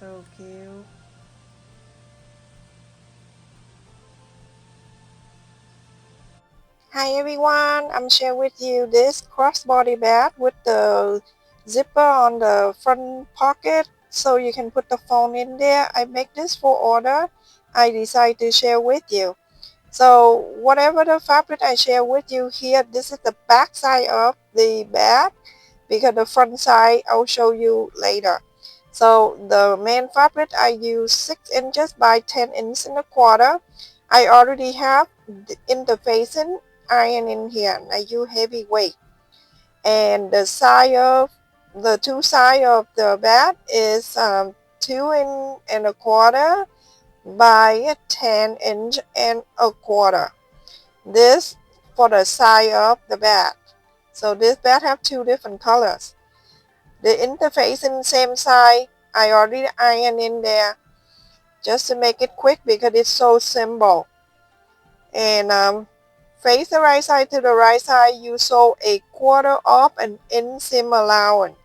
So cute. Hi everyone, I'm sharing with you this crossbody bag with the zipper on the front pocket so you can put the phone in there. I make this for order. I decided to share with you. So whatever the fabric I share with you here, this is the back side of the bag because the front side I'll show you later. So the main fabric I use 6 inches by 10 inches and a quarter. I already have the interfacing iron in here and I use heavy weight. And the side of the two side of the bag is 2 and a quarter by 10 inch and a quarter. This for the side of the bag. So this bag have two different colors. The interface in same side, I already iron in there just to make it quick because it's so simple. And face the right side to the right side, you sew a quarter of an inch seam allowance.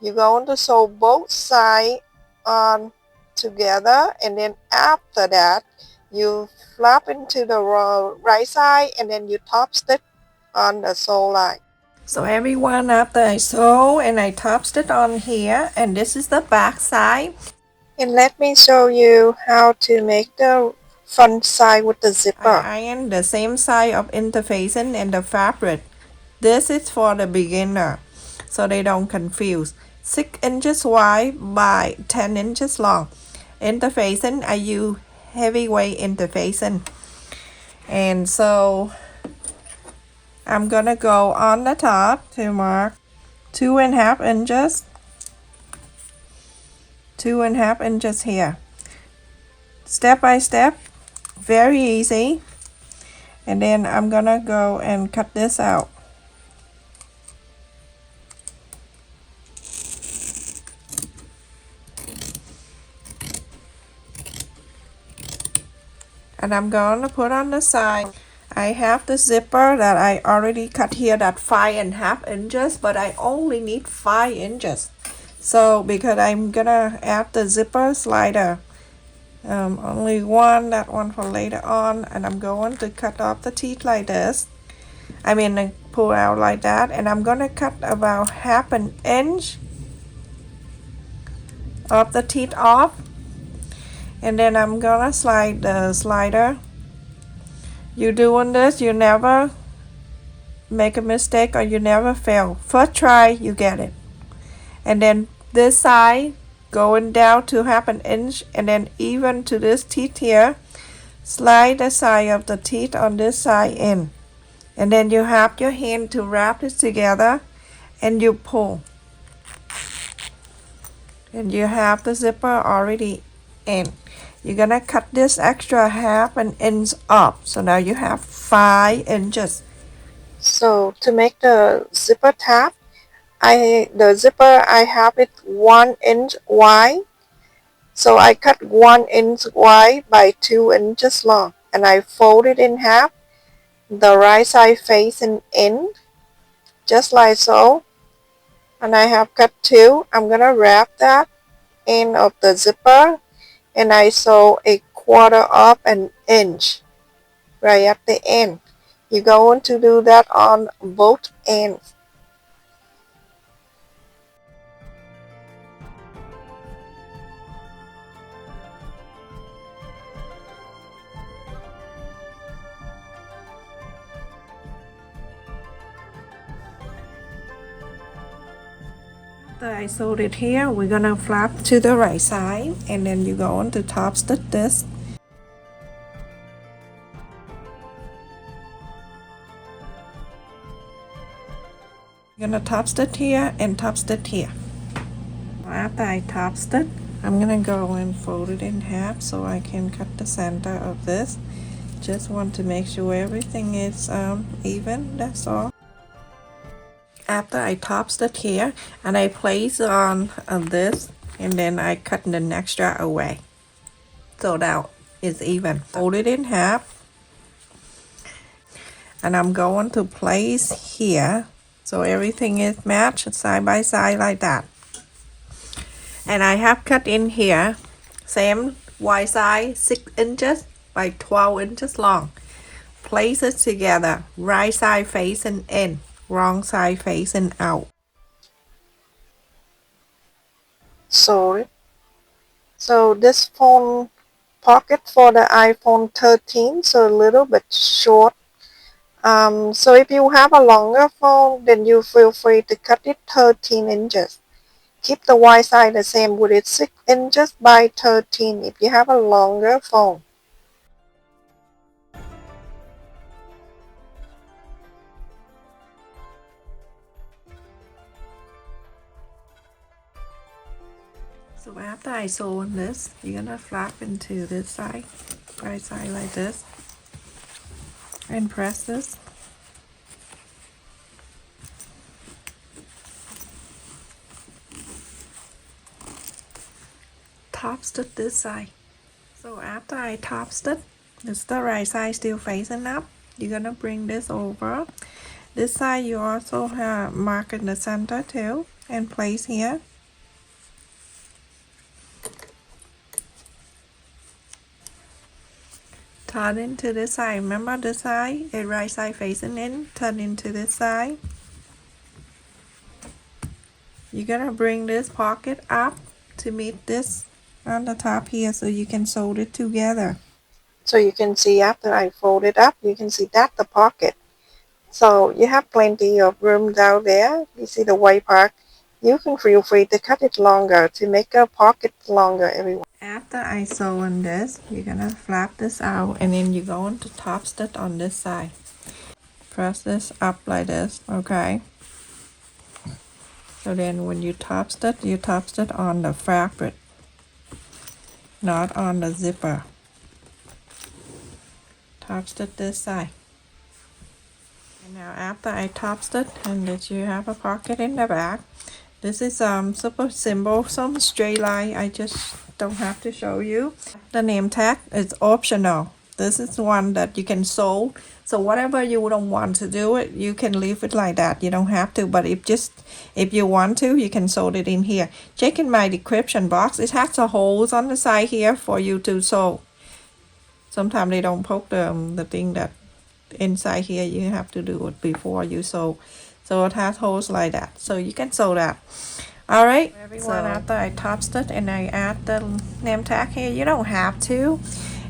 You're going to sew both sides on together, and then after that, you flap into the right side and then you top stitch on the sew line. So everyone, after I sew and I top stitch on here, and this is the back side. And let me show you how to make the front side with the zipper. I iron the same side of interfacing and the fabric. This is for the beginner, so they don't confuse. 6 inches wide by 10 inches long. Interfacing, I use heavyweight interfacing. And so I'm gonna go on the top to mark 2.5 inches. 2.5 inches here. Step by step, very easy. And then I'm gonna go and cut this out. And I'm gonna put on the side. I have the zipper that I already cut here that 5.5 inches, but I only need 5 inches. So because I'm gonna add the zipper slider, only one, that one for later on, and I'm going to cut off the teeth like this. I mean pull out like that, and I'm gonna cut about 1/2 inch of the teeth off, and then I'm gonna slide the slider. You doing this, you never make a mistake or you never fail. First try, you get it. And then this side going down to 1/2 inch, and then even to this teeth here, slide the side of the teeth on this side in, and then you have your hand to wrap it together and you pull, and you have the zipper already in. You're gonna cut this extra 1/2 inch off, so now you have 5 inches. So to make the zipper tab, the zipper I have it 1 inch wide. So I cut 1 inch wide by 2 inches long, and I fold it in half, the right side facing in, just like so. And I have cut 2. I'm gonna wrap that end of the zipper, and I sew a quarter of an inch right at the end. You're going to do that on both ends. After I sewed it here, we're gonna flap to the right side, and then you go on to top stitch this. You're gonna top stitch here and top stitch here. After I top stitch, I'm gonna go and fold it in half so I can cut the center of this. Just want to make sure everything is even, that's all. After I top stitch here, and I place on this, and then I cut the extra away so now it's even. Fold it in half, and I'm going to place here so everything is matched side by side like that. And I have cut in here, same wide side, 6 inches by 12 inches long. Place it together, right side facing in, wrong side facing out. So this phone pocket for the iPhone 13, so a little bit short. So if you have a longer phone, then you feel free to cut it 13 inches. Keep the wide side the same with it 6 inches by 13 if you have a longer phone. So after I sew on this, you're gonna flap into this side, right side like this, and press this. Top stitch this side. So after I top stitch, it's the right side still facing up. You're gonna bring this over. This side you also have mark in the center too, and place here. Turn into this side. Remember this side, the right side facing in. Turn into this side. You're gonna bring this pocket up to meet this on the top here, so you can sew it together. So you can see after I fold it up, you can see that the pocket. So you have plenty of room down there. You see the white part. You can feel free to cut it longer to make a pocket longer, everyone. After I sew on this, you're gonna flap this out, and then you're going to top stitch on this side. Press this up like this, okay? So then when you top stitch on the fabric, not on the zipper. Top stitch this side. And now after I top stitch and that you have a pocket in the back, this is super simple, some straight line. I just don't have to show you. The name tag is optional. This is one that you can sew. So whatever you don't want to do it, you can leave it like that. You don't have to, but if you want to, you can sew it in here. Check in my description box. It has the holes on the side here for you to sew. Sometimes they don't poke the thing that inside here. You have to do it before you sew. So it has holes like that, so you can sew that. All right, everyone. So after I top stitch and I add the name tag here, you don't have to.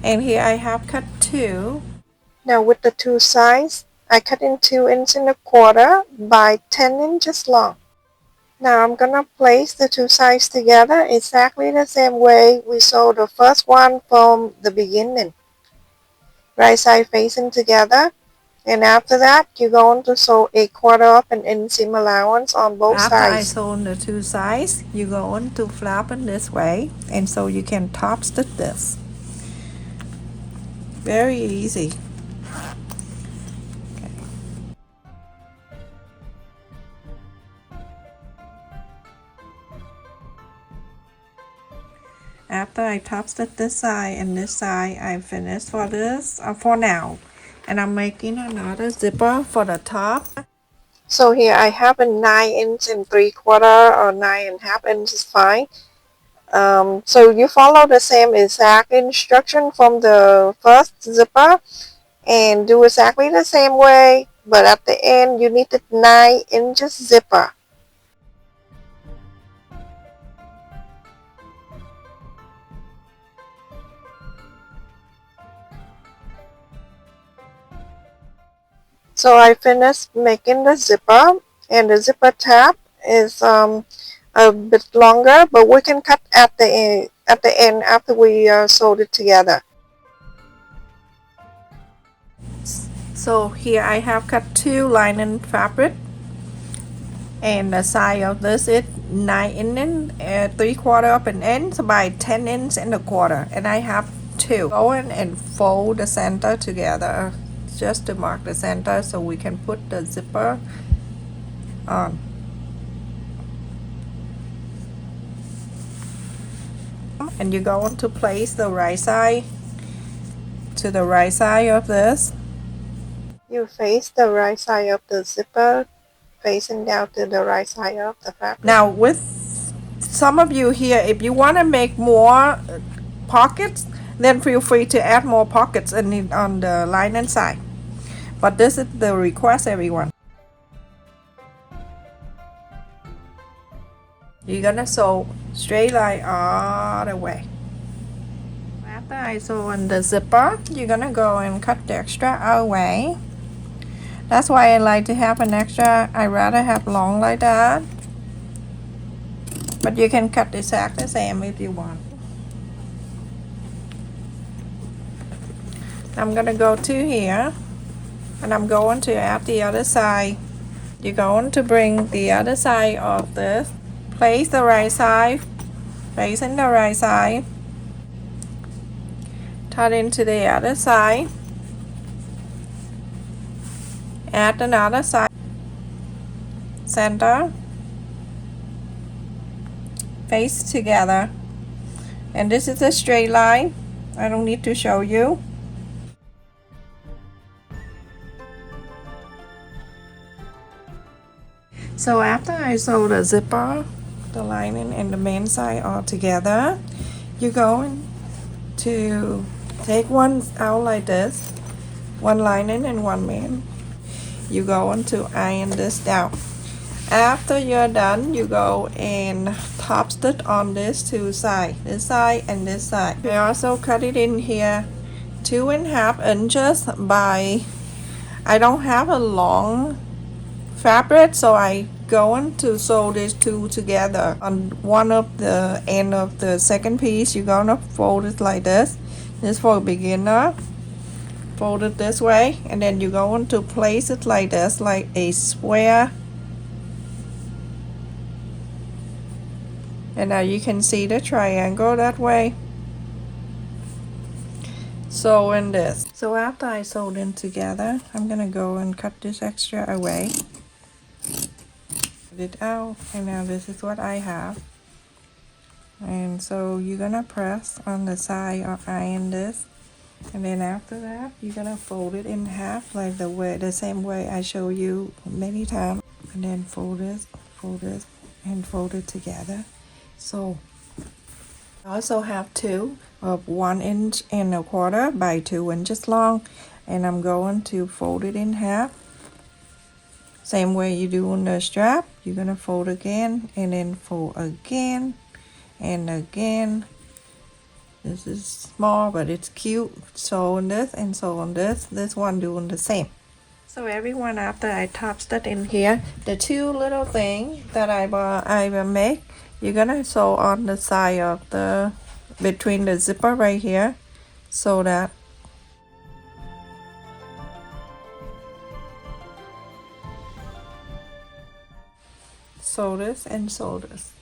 And here I have cut 2. Now with the 2 sides, I cut in 2 inches and a quarter by 10 inches long. Now I'm gonna place the 2 sides together exactly the same way we sewed the first one from the beginning. Right side facing together. And after that, you're going to sew a quarter of an inch seam allowance on both sides. After I sew the 2 sides, you're going to flap in this way, and so you can top stitch this. Very easy. Okay. After I top stitch this side and this side, I finished for this for now. And I'm making another zipper for the top. So here I have a 9 inch and 3/4 or 9.5 inches is fine. So you follow the same exact instruction from the first zipper and do exactly the same way, but at the end you need the 9 inches zipper. So I finished making the zipper, and the zipper tab is a bit longer, but we can cut at the end after we sewed it together. So here I have cut 2 lining fabric, and the size of this is 9 inches, 3/4 of an inch by 10 inches and a quarter, and I have 2. Go in and fold the center together just to mark the center so we can put the zipper on. And you're going to place the right side to the right side of this. You face the right side of the zipper facing down to the right side of the fabric. Now with Some of you here, if you want to make more pockets, then feel free to add more pockets on the lining side. But this is the request, everyone. You're gonna sew straight line all the way. After I sew on the zipper, you're gonna go and cut the extra away. That's why I like to have an extra. I rather have long like that. But you can cut exactly the same if you want. I'm gonna go to here, and I'm going to add the other side. You're going to bring the other side of this. Place the right side, facing the right side. Turn into the other side. Add another side. Center. Face together. And this is a straight line. I don't need to show you. So after I sew the zipper, the lining and the main side all together, you're going to take one out like this, one lining and one main. You're going to iron this down. After you're done, you go and top stitch on this two sides, this side and this side. I also cut it in here 2.5 inches by, I don't have a long fabric, so I going to sew these two together. On one of the end of the second piece, you're gonna fold it like this. This for a beginner. Fold it this way, and then you're going to place it like this, like a square. And now you can see the triangle that way. Sew in this. So after I sewed them together, I'm gonna go and cut this extra away. Get it out, and now this is what I have. And so you're gonna press on the side or iron this, and then after that you're gonna fold it in half like the same way I show you many times, and then fold this, and fold it together. So I also have two of 1.25 inches by 2 inches long, and I'm going to fold it in half. Same way you do on the strap. You're gonna fold again, and then fold again and again. This is small, but it's cute. Sew on this and sew on this. This one doing the same. So everyone, after I top stitch in here, the two little things that I will make, you're gonna sew on the side of the between the zipper right here, so that sew this and sew this.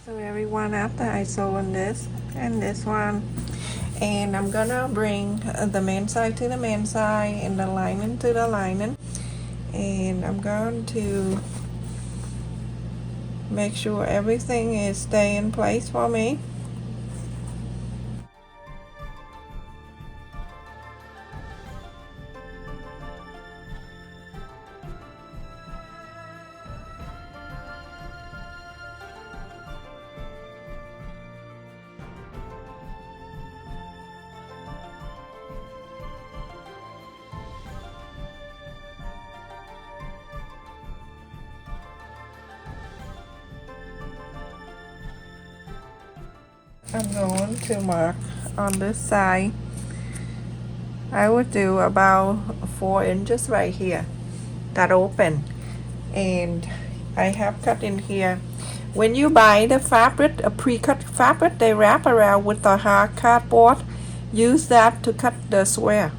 So everyone, after I sew on this and this one, and I'm gonna bring the main side to the main side and the lining to the lining, and I'm going to make sure everything is stay in place for me. I'm going to mark on this side. I would do about 4 inches right here, that open, and I have cut in here. When you buy the fabric, a pre-cut fabric, they wrap around with the hard cardboard. Use that to cut the square.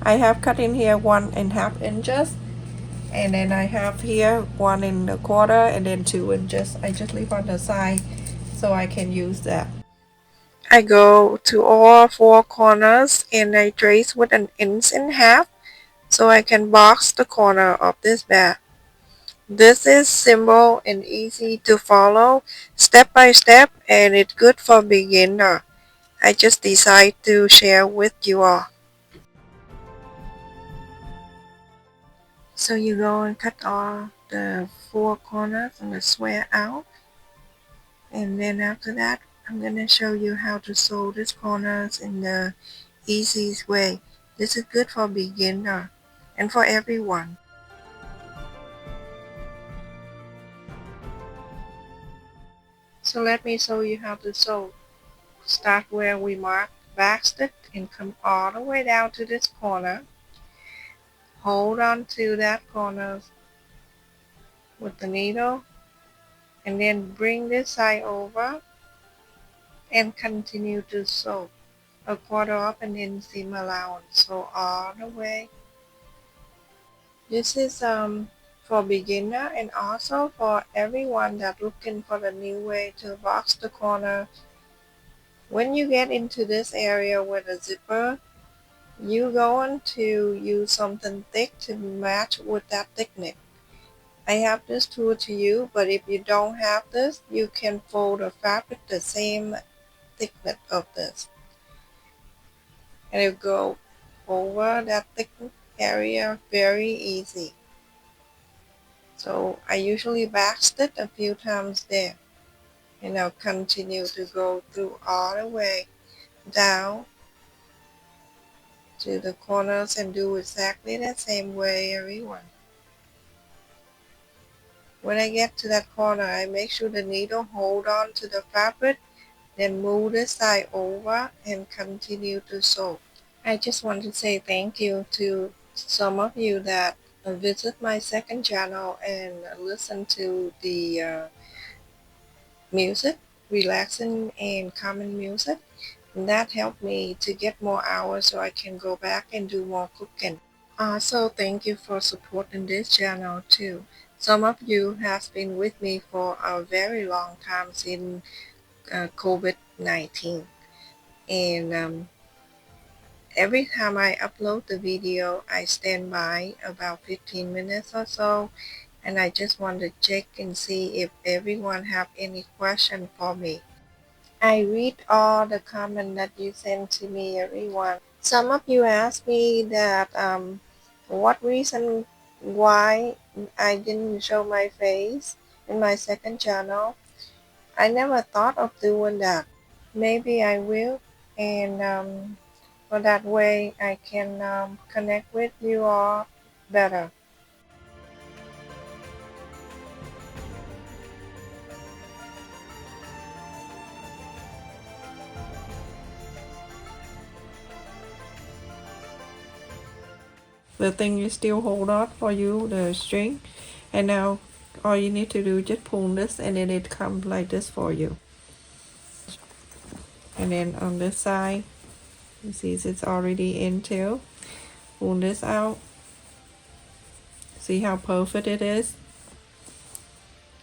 I have cut in here 1.5 inches, and then I have here 1.25, and then 2 inches. I just leave on the side so I can use that. I go to all four corners and I trace with 1.5 inches so I can box the corner of this bag. This is simple and easy to follow step by step, and it's good for beginner. I just decided to share with you all. So you go and cut all the four corners and the square out. And then after that, I'm going to show you how to sew these corners in the easiest way. This is good for beginner and for everyone. So let me show you how to sew. Start where we mark backstitch and come all the way down to this corner. Hold on to that corner with the needle and then bring this side over and continue to sew a quarter up and then seam allowance. So all the way. This is for beginner and also for everyone that looking for the new way to box the corner. When you get into this area with a zipper, you're going to use something thick to match with that thickness. I have this tool to you, but if you don't have this, you can fold a fabric the same thickness of this. And it'll go over that thick area very easy. So I usually backstitch a few times there. And I'll continue to go through all the way down to the corners and do exactly the same way everyone. When I get to that corner, I make sure the needle hold on to the fabric, then move the side over and continue to sew. I just want to say thank you to some of you that visit my second channel and listen to the music, relaxing and calming music. And that helped me to get more hours so I can go back and do more cooking. Also, thank you for supporting this channel too. Some of you have been with me for a very long time since COVID-19. And every time I upload the video, I stand by about 15 minutes or so. And I just want to check and see if everyone have any question for me. I read all the comments that you send to me, everyone. Some of you asked me that what reason why I didn't show my face in my second channel. I never thought of doing that. Maybe I will, and for that way I can connect with you all better. The thing is still hold on for you, the string, and now all you need to do is just pull this and then it comes like this for you. And then on this side, you see it's already in too. Pull this out. See how perfect it is?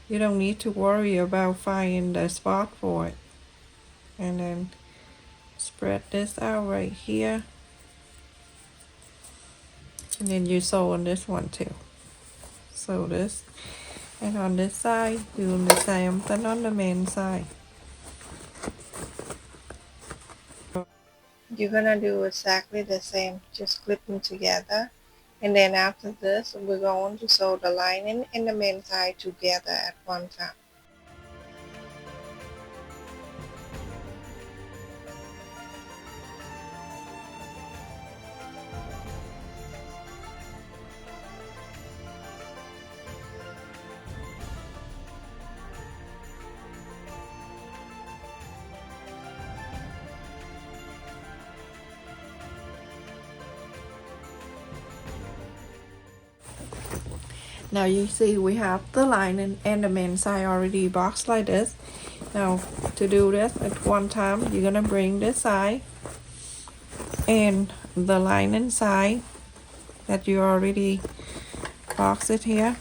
You don't need to worry about finding the spot for it. And then spread this out right here. And then you sew on this one too. Sew this. And on this side, do the same thing on the main side. You're gonna do exactly the same, just clip them together. And then after this, we're going to sew the lining and the main side together at one time. Now you see we have the lining and the main side already boxed like this. Now to do this at one time, you're gonna bring this side and the lining side that you already boxed it here.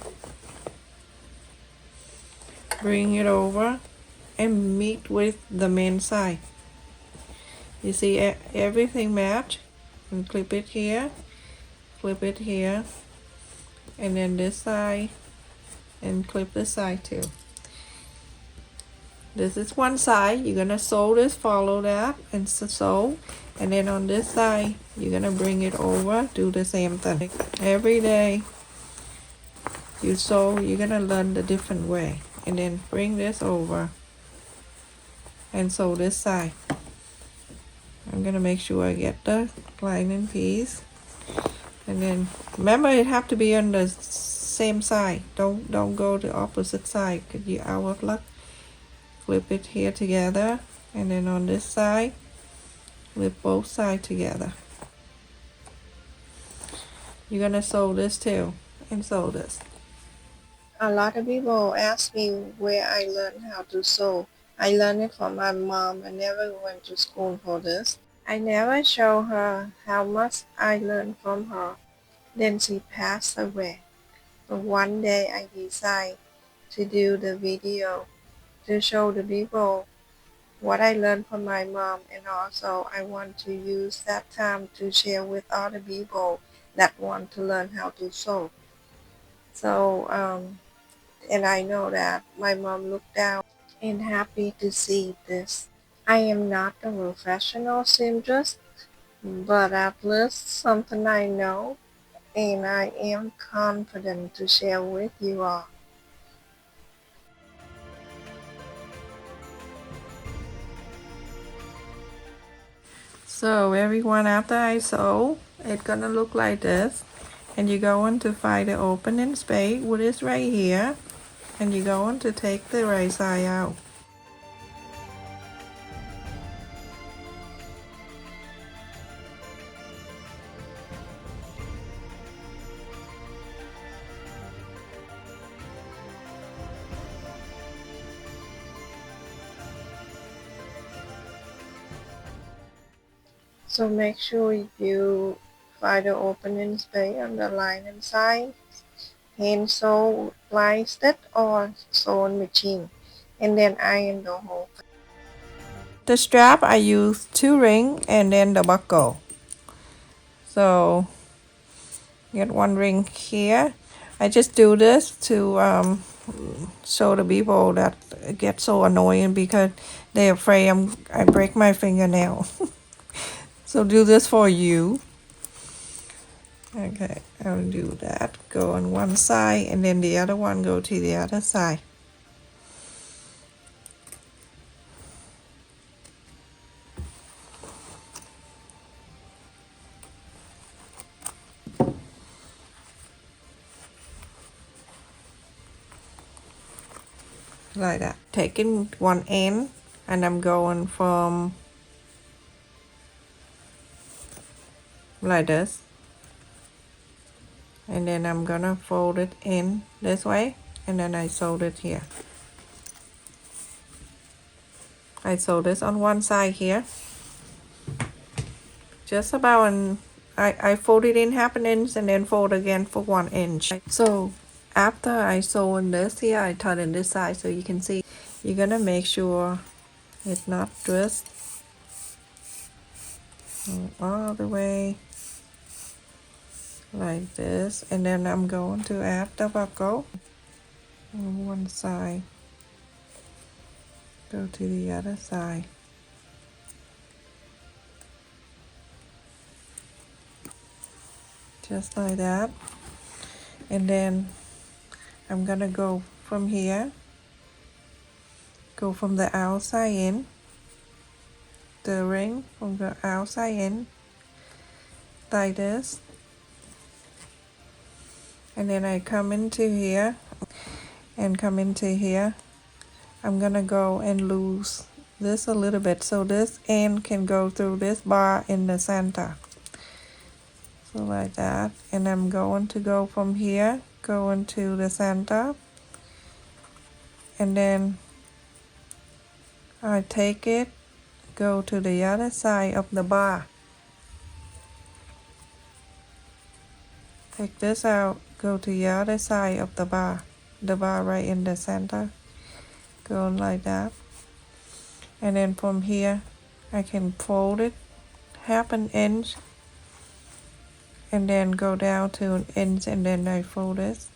Bring it over and meet with the main side. You see everything match, and clip it here, flip it here, and then this side, and clip this side too. This is one side. You're gonna sew this, follow that, and sew. And then on this side, you're gonna bring it over, do the same thing. Every day you sew, you're gonna learn the different way. And then bring this over and sew this side. I'm gonna make sure I get the lining piece, and then remember it have to be on the same side. Don't go the opposite side because you're out of luck. Flip it here together, and then on this side flip both sides together. You're gonna sew this too, and sew this. A lot of people ask me where I learned how to sew. I learned it from my mom. I never went to school for this. I never show her how much I learned from her. Then she passed away. But one day I decided to do the video to show the people what I learned from my mom, and also I want to use that time to share with other people that want to learn how to sew. So, and I know that my mom looked down and happy to see this. I am not a professional seamstress, but at least something I know, and I am confident to share with you all. So everyone, after I sew, it's gonna look like this. And you're going to find the opening space, which is right here. And you're going to take the right side out. So make sure you find the opening space on the lining side, hand sew, line stitch, or sewing machine, and then iron the whole thing. The strap, I use 2 rings and then the buckle. So get 1 ring here. I just do this to show the people that get so annoying because they're afraid I break my fingernail. So do this for you. Okay, I'll do that. Go on one side and then the other one go to the other side. Like that. Taking one end and I'm going from like this, and then I'm gonna fold it in this way, and then I sewed it here. I sew this on one side here, just about an I fold it in half an inch and then fold again for 1 inch. So after I sew in this here, I turn in this side so you can see. You're gonna make sure it's not twist all the way like this, and then I'm going to add the buckle on one side, go to the other side, just like that. And then I'm gonna go from here, go from the outside in, the ring from the outside in like this, and then I come into here and come into here. I'm gonna go and loose this a little bit so this end can go through this bar in the center, so like that. And I'm going to go from here, go into the center, and then I take it, go to the other side of the bar, take this out, go to the other side of the bar right in the center, go like that. And then from here I can fold it half an inch and then go down to an inch, and then I fold this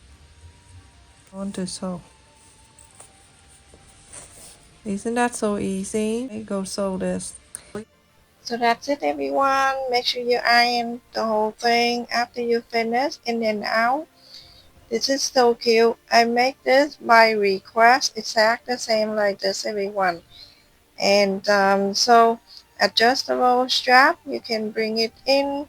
on to sew. Isn't that so easy? Go sew this. So that's it, everyone. Make sure you iron the whole thing after you finish, and then out. This is so cute. I make this by request, exact the same like this, everyone. And so adjustable strap, you can bring it in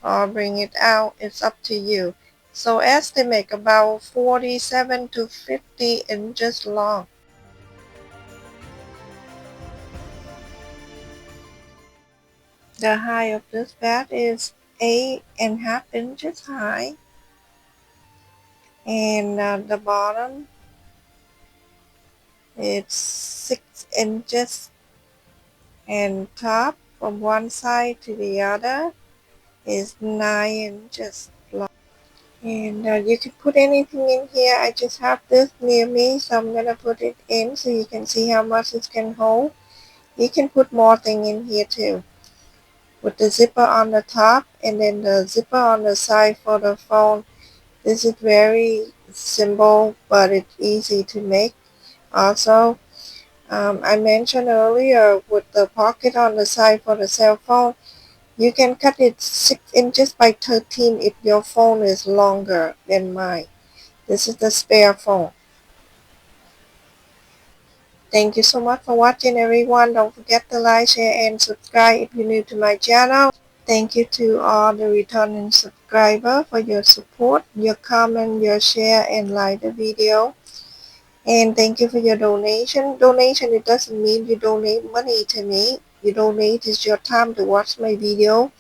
or bring it out, it's up to you. So estimate about 47 to 50 inches long. The height of this bed is 8.5 inches high, and the bottom it's 6 inches, and top from one side to the other is 9 inches long. And you can put anything in here. I just have this near me, so I'm gonna put it in so you can see how much it can hold. You can put more thing in here too, with the zipper on the top and then the zipper on the side for the phone. This is very simple, but it's easy to make. Also, I mentioned earlier with the pocket on the side for the cell phone, you can cut it 6 inches by 13 if your phone is longer than mine. This is the spare phone. Thank you so much for watching, everyone. Don't forget to like, share, and subscribe if you're new to my channel. Thank you to all the returning subscribers for your support, your comment, your share, and like the video. And thank you for your donation. Donation, it doesn't mean you donate money to me. You donate is your time to watch my video.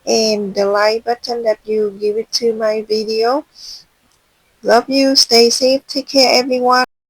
And the like button that you give it to my video. Love you. Stay safe. Take care, everyone.